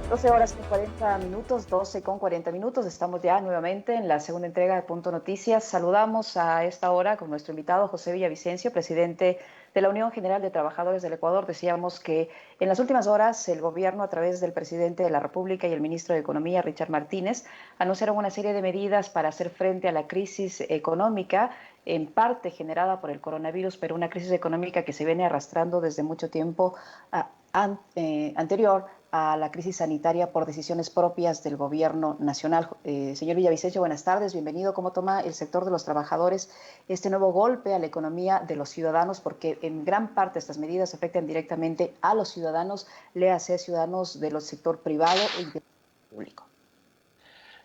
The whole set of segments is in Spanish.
12 horas con 40 minutos, 12 con 40 minutos. Estamos ya nuevamente en la segunda entrega de Punto Noticias. Saludamos a esta hora con nuestro invitado José Villavicencio, presidente de la Unión General de Trabajadores del Ecuador. Decíamos que en las últimas horas el gobierno, a través del presidente de la República y el ministro de Economía, Richard Martínez, anunciaron una serie de medidas para hacer frente a la crisis económica, en parte generada por el coronavirus, pero una crisis económica que se viene arrastrando desde mucho tiempo anterior a la crisis sanitaria por decisiones propias del gobierno nacional. Señor Villavicencio, buenas tardes, bienvenido. ¿Cómo toma el sector de los trabajadores este nuevo golpe a la economía de los ciudadanos? Porque en gran parte estas medidas afectan directamente a los ciudadanos, léase ciudadanos del sector privado y del público.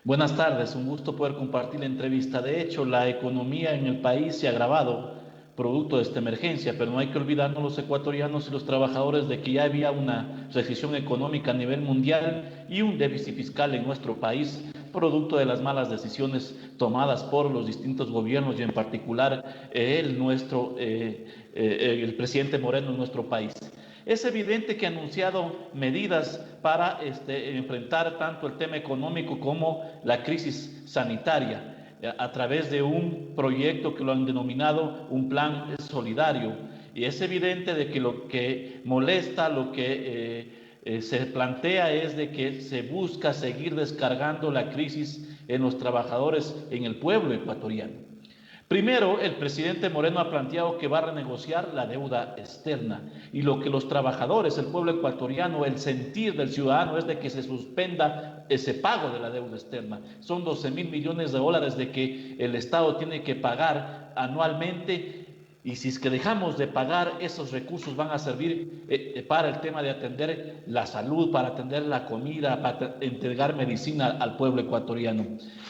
Buenas tardes, un gusto poder compartir la entrevista. De hecho, la economía en el país se ha agravado producto de esta emergencia, pero no hay que olvidarnos los ecuatorianos y los trabajadores de que ya había una recesión económica a nivel mundial y un déficit fiscal en nuestro país, producto de las malas decisiones tomadas por los distintos gobiernos y en particular el presidente Moreno en nuestro país. Es evidente que ha anunciado medidas para enfrentar tanto el tema económico como la crisis sanitaria a través de un proyecto que lo han denominado un plan solidario. Y es evidente de que lo que molesta, lo que se plantea es de que se busca seguir descargando la crisis en los trabajadores, en el pueblo ecuatoriano. Primero, el presidente Moreno ha planteado que va a renegociar la deuda externa y lo que los trabajadores, el pueblo ecuatoriano, el sentir del ciudadano es de que se suspenda ese pago de la deuda externa. Son 12.000 millones de dólares de que el Estado tiene que pagar anualmente y si es que dejamos de pagar, esos recursos van a servir para el tema de atender la salud, para atender la comida, para entregar medicina al pueblo ecuatoriano.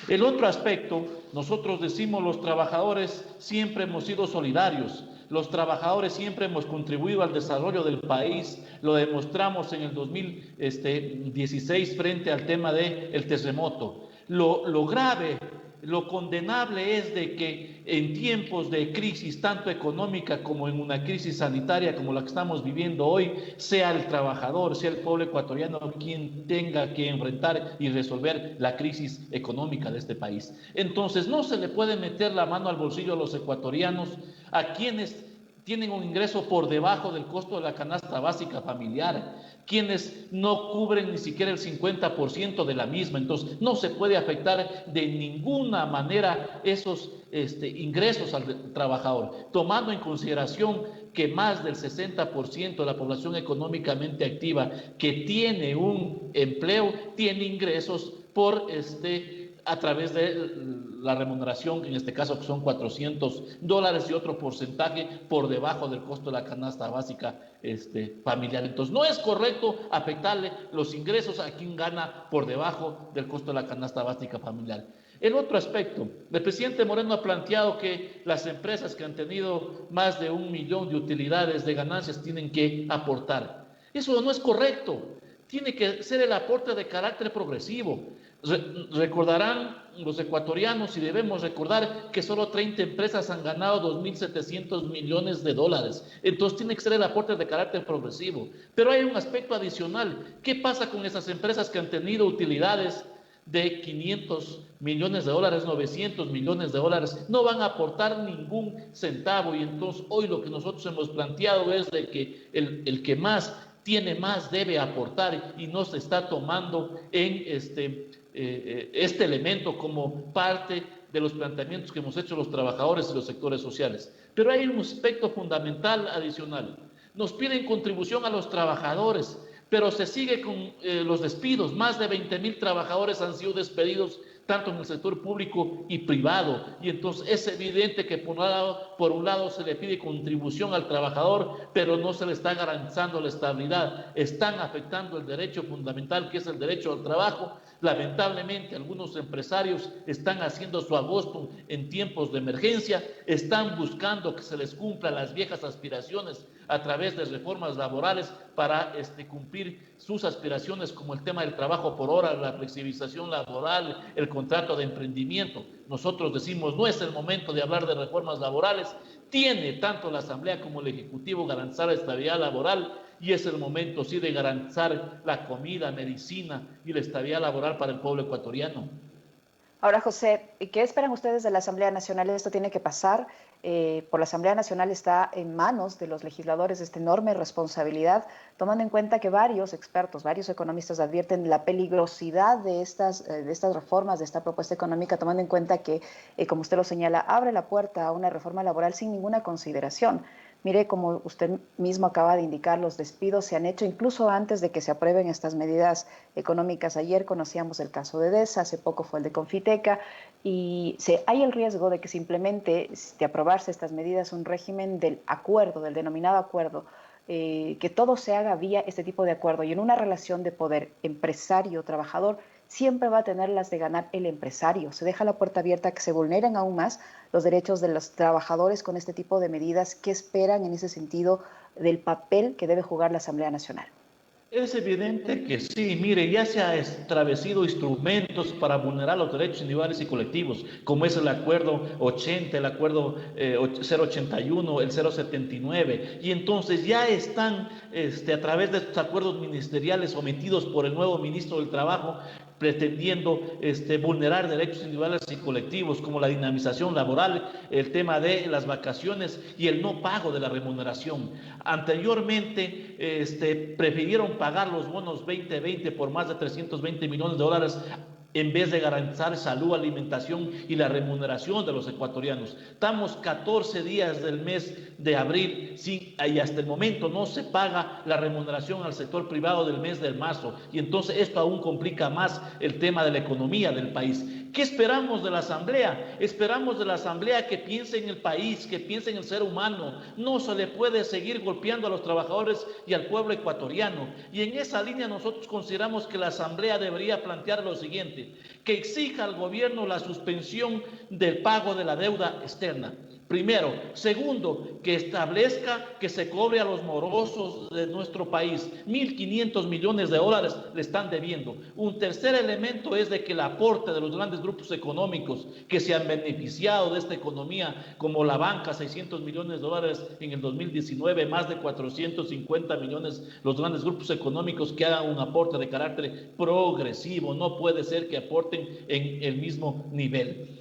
El otro aspecto, nosotros decimos los trabajadores siempre hemos sido solidarios, los trabajadores siempre hemos contribuido al desarrollo del país, lo demostramos en el 2016 frente al tema del terremoto. Lo grave, lo condenable es de que en tiempos de crisis tanto económica como en una crisis sanitaria como la que estamos viviendo hoy, sea el trabajador, sea el pueblo ecuatoriano quien tenga que enfrentar y resolver la crisis económica de este país. Entonces no se le puede meter la mano al bolsillo a los ecuatorianos, a quienes tienen un ingreso por debajo del costo de la canasta básica familiar, quienes no cubren ni siquiera el 50% de la misma. Entonces no se puede afectar de ninguna manera esos ingresos al trabajador, tomando en consideración que más del 60% de la población económicamente activa que tiene un empleo tiene ingresos por a través de la remuneración, en este caso que son $400 y otro porcentaje por debajo del costo de la canasta básica familiar. Entonces no es correcto afectarle los ingresos a quien gana por debajo del costo de la canasta básica familiar. El otro aspecto, el presidente Moreno ha planteado que las empresas que han tenido más de 1 millón de utilidades de ganancias tienen que aportar. Eso no es correcto, tiene que ser el aporte de carácter progresivo. Recordarán los ecuatorianos y debemos recordar que solo 30 empresas han ganado 2.700 millones de dólares. Entonces tiene que ser el aporte de carácter progresivo. Pero hay un aspecto adicional. ¿Qué pasa con esas empresas que han tenido utilidades de 500 millones de dólares, 900 millones de dólares? No van a aportar ningún centavo y entonces hoy lo que nosotros hemos planteado es de que el que más tiene más debe aportar y no se está tomando en este elemento como parte de los planteamientos que hemos hecho los trabajadores y los sectores sociales. Pero hay un aspecto fundamental adicional. Nos piden contribución a los trabajadores, pero se sigue con los despidos. Más de 20.000 trabajadores han sido despedidos tanto en el sector público y privado, y entonces es evidente que por un lado se le pide contribución al trabajador, pero no se le está garantizando la estabilidad, están afectando el derecho fundamental que es el derecho al trabajo. Lamentablemente algunos empresarios están haciendo su agosto en tiempos de emergencia, están buscando que se les cumplan las viejas aspiraciones a través de reformas laborales para cumplir sus aspiraciones como el tema del trabajo por hora, la flexibilización laboral, el contrato de emprendimiento. Nosotros decimos, no es el momento de hablar de reformas laborales, tiene tanto la Asamblea como el Ejecutivo garantizar la estabilidad laboral y es el momento sí de garantizar la comida, medicina y la estabilidad laboral para el pueblo ecuatoriano. Ahora, José, ¿qué esperan ustedes de la Asamblea Nacional? Esto tiene que pasar por la Asamblea Nacional, está en manos de los legisladores esta enorme responsabilidad, tomando en cuenta que varios expertos, varios economistas advierten la peligrosidad de estas reformas, de esta propuesta económica, tomando en cuenta que, como usted lo señala, abre la puerta a una reforma laboral sin ninguna consideración. Mire, como usted mismo acaba de indicar, los despidos se han hecho incluso antes de que se aprueben estas medidas económicas. Ayer conocíamos el caso de DESA, hace poco fue el de Confiteca, y hay el riesgo de que se implemente, de aprobarse estas medidas, un régimen del acuerdo, del denominado acuerdo, que todo se haga vía este tipo de acuerdo y en una relación de poder empresario-trabajador siempre va a tener las de ganar el empresario. Se deja la puerta abierta a que se vulneren aún más los derechos de los trabajadores con este tipo de medidas. ¿Qué esperan en ese sentido del papel que debe jugar la Asamblea Nacional? Es evidente que sí, mire, ya se han establecido instrumentos para vulnerar los derechos individuales y colectivos, como es el acuerdo 80, el acuerdo 081, el 079, y entonces ya están a través de estos acuerdos ministeriales sometidos por el nuevo ministro del Trabajo, pretendiendo vulnerar derechos individuales y colectivos como la dinamización laboral, el tema de las vacaciones y el no pago de la remuneración. Anteriormente prefirieron pagar los bonos 2020 por más de 320 millones de dólares en vez de garantizar salud, alimentación y la remuneración de los ecuatorianos. Estamos 14 días del mes de abril y hasta el momento no se paga la remuneración al sector privado del mes de marzo, y entonces esto aún complica más el tema de la economía del país. ¿Qué esperamos de la Asamblea? Esperamos de la Asamblea que piense en el país, que piense en el ser humano. No se le puede seguir golpeando a los trabajadores y al pueblo ecuatoriano. Y en esa línea nosotros consideramos que la Asamblea debería plantear lo siguiente: que exija al gobierno la suspensión del pago de la deuda externa. Primero. Segundo, que establezca que se cobre a los morosos de nuestro país. 1.500 millones de dólares le están debiendo. Un tercer elemento es de que el aporte de los grandes grupos económicos que se han beneficiado de esta economía, como la banca, 600 millones de dólares en el 2019, más de 450 millones los grandes grupos económicos, que hagan un aporte de carácter progresivo. No puede ser que aporten en el mismo nivel.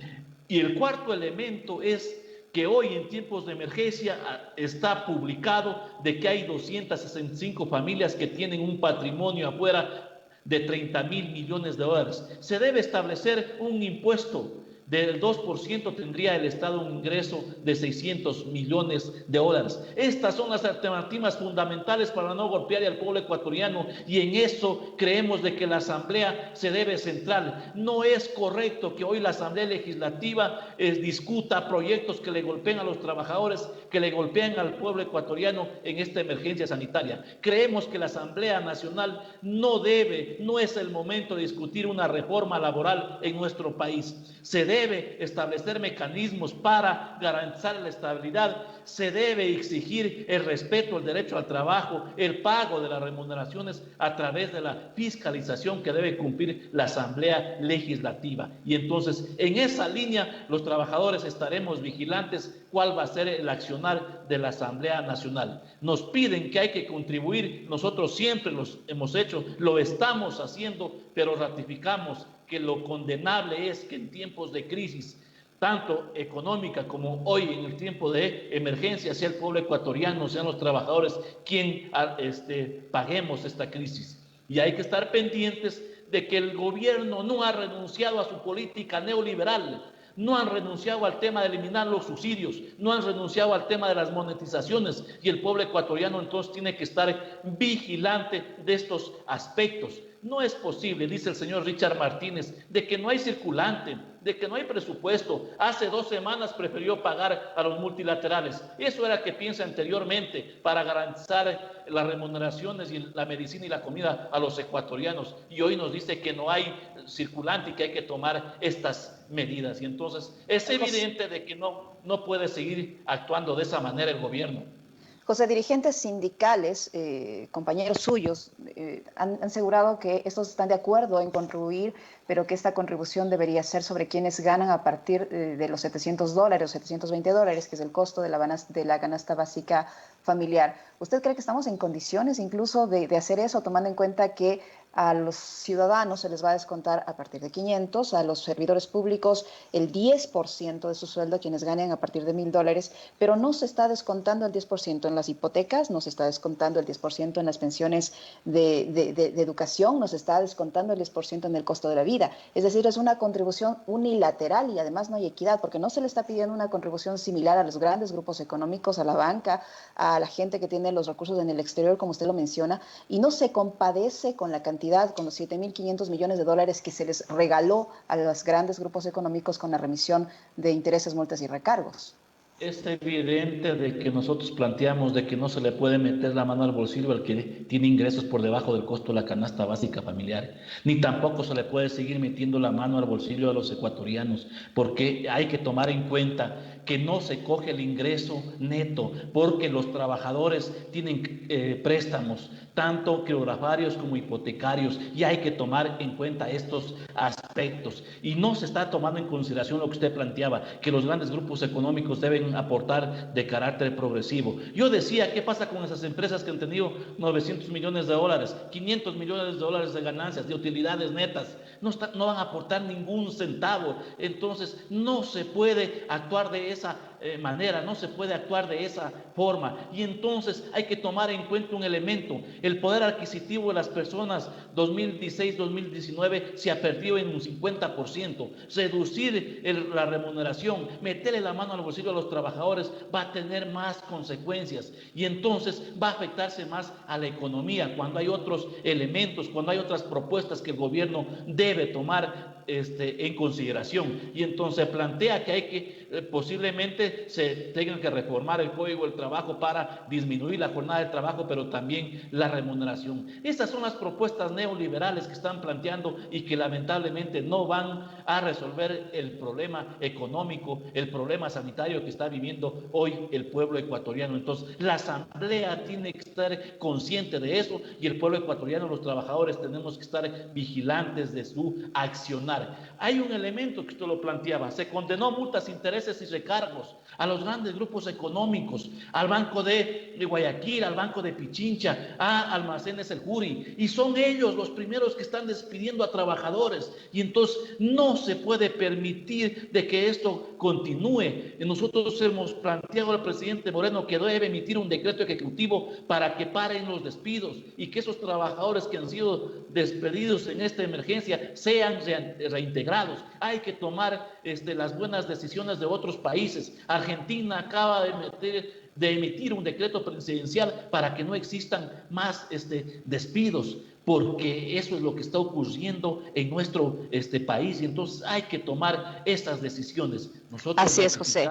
Y el cuarto elemento es que hoy en tiempos de emergencia está publicado de que hay 265 familias que tienen un patrimonio afuera de 30.000 millones de dólares. Se debe establecer un impuesto del 2%, tendría el Estado un ingreso de 600 millones de dólares. Estas son las alternativas fundamentales para no golpear al pueblo ecuatoriano, y en eso creemos de que la Asamblea se debe centrar. No es correcto que hoy la Asamblea Legislativa discuta proyectos que le golpeen a los trabajadores, que le golpeen al pueblo ecuatoriano en esta emergencia sanitaria. Creemos que la Asamblea Nacional no es el momento de discutir una reforma laboral en nuestro país. Se debe establecer mecanismos para garantizar la estabilidad, se debe exigir el respeto al derecho al trabajo, el pago de las remuneraciones a través de la fiscalización que debe cumplir la Asamblea Legislativa. Y entonces, en esa línea, los trabajadores estaremos vigilantes cuál va a ser el accionar de la Asamblea Nacional. Nos piden que hay que contribuir, nosotros siempre lo hemos hecho, lo estamos haciendo, pero ratificamos que lo condenable es que en tiempos de crisis, tanto económica como hoy en el tiempo de emergencia, sea el pueblo ecuatoriano, sean los trabajadores quien paguemos esta crisis. Y hay que estar pendientes de que el gobierno no ha renunciado a su política neoliberal, no han renunciado al tema de eliminar los subsidios, no han renunciado al tema de las monetizaciones, y el pueblo ecuatoriano entonces tiene que estar vigilante de estos aspectos. No es posible, dice el señor Richard Martínez, de que no hay circulante, de que no hay presupuesto. Hace 2 semanas prefirió pagar a los multilaterales. Eso era que piensa anteriormente para garantizar las remuneraciones y la medicina y la comida a los ecuatorianos. Y hoy nos dice que no hay circulante y que hay que tomar estas medidas. Y entonces es evidente de que no puede seguir actuando de esa manera el gobierno. José, dirigentes sindicales, compañeros suyos, han asegurado que estos están de acuerdo en contribuir, pero que esta contribución debería ser sobre quienes ganan a partir de los $700, $720, que es el costo de la canasta básica familiar. ¿Usted cree que estamos en condiciones incluso de hacer eso, tomando en cuenta que a los ciudadanos se les va a descontar a partir de 500, a los servidores públicos el 10% de su sueldo, quienes ganen a partir de $1,000, pero no se está descontando el 10% en las hipotecas, no se está descontando el 10% en las pensiones de educación, no se está descontando el 10% en el costo de la vida? Es decir, es una contribución unilateral y además no hay equidad, porque no se le está pidiendo una contribución similar a los grandes grupos económicos, a la banca, a la gente que tiene los recursos en el exterior, como usted lo menciona, y no se compadece con la cantidad, con los $7.500 millones que se les regaló a los grandes grupos económicos con la remisión de intereses, multas y recargos. Es evidente de que nosotros planteamos de que no se le puede meter la mano al bolsillo al que tiene ingresos por debajo del costo de la canasta básica familiar, ni tampoco se le puede seguir metiendo la mano al bolsillo a los ecuatorianos, porque hay que tomar en cuenta que no se coge el ingreso neto, porque los trabajadores tienen préstamos, tanto quirografarios como hipotecarios, y hay que tomar en cuenta estos aspectos. Y no se está tomando en consideración lo que usted planteaba, que los grandes grupos económicos deben aportar de carácter progresivo. Yo decía, ¿qué pasa con esas empresas que han tenido $900 millones, $500 millones de ganancias, de utilidades netas? No van a aportar ningún centavo. Entonces, no se puede actuar de esa manera, no se puede actuar de esa forma. Y entonces hay que tomar en cuenta un elemento: el poder adquisitivo de las personas 2016-2019 se ha perdido en un 50%. Reducir la remuneración, meterle la mano al bolsillo a los trabajadores va a tener más consecuencias, y entonces va a afectarse más a la economía, cuando hay otros elementos, cuando hay otras propuestas que el gobierno debe tomar en consideración. Y entonces plantea que hay que posiblemente se tenga que reformar el Código del Trabajo para disminuir la jornada de trabajo, pero también la remuneración. Estas son las propuestas neoliberales que están planteando y que lamentablemente no van a resolver el problema económico, el problema sanitario que está viviendo hoy el pueblo ecuatoriano. Entonces, la Asamblea tiene que estar consciente de eso, y el pueblo ecuatoriano, los trabajadores, tenemos que estar vigilantes de su accionar. Hay un elemento que usted lo planteaba: se condenó multas, intereses y recargos a los grandes grupos económicos, al Banco de Guayaquil, al Banco de Pichincha, a Almacenes El Juri, y son ellos los primeros que están despidiendo a trabajadores, y entonces no se puede permitir de que esto continúe. Nosotros hemos planteado al presidente Moreno que debe emitir un decreto ejecutivo para que paren los despidos y que esos trabajadores que han sido despedidos en esta emergencia sean reintegrados. Hay que tomar las buenas decisiones de otros países. Argentina acaba de emitir un decreto presidencial para que no existan más despidos, porque eso es lo que está ocurriendo en nuestro país, y entonces hay que tomar estas decisiones. Nosotros Así es, José.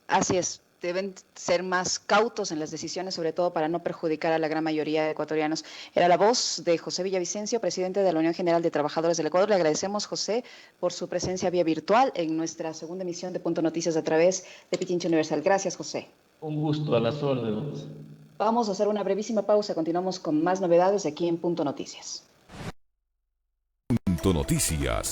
Así es. Deben ser más cautos en las decisiones, sobre todo para no perjudicar a la gran mayoría de ecuatorianos. Era la voz de José Villavicencio, presidente de la Unión General de Trabajadores del Ecuador. Le agradecemos, José, por su presencia vía virtual en nuestra segunda emisión de Punto Noticias a través de Pichincha Universal. Gracias, José. Un gusto, a las órdenes. Vamos a hacer una brevísima pausa. Continuamos con más novedades aquí en Punto Noticias. Punto Noticias.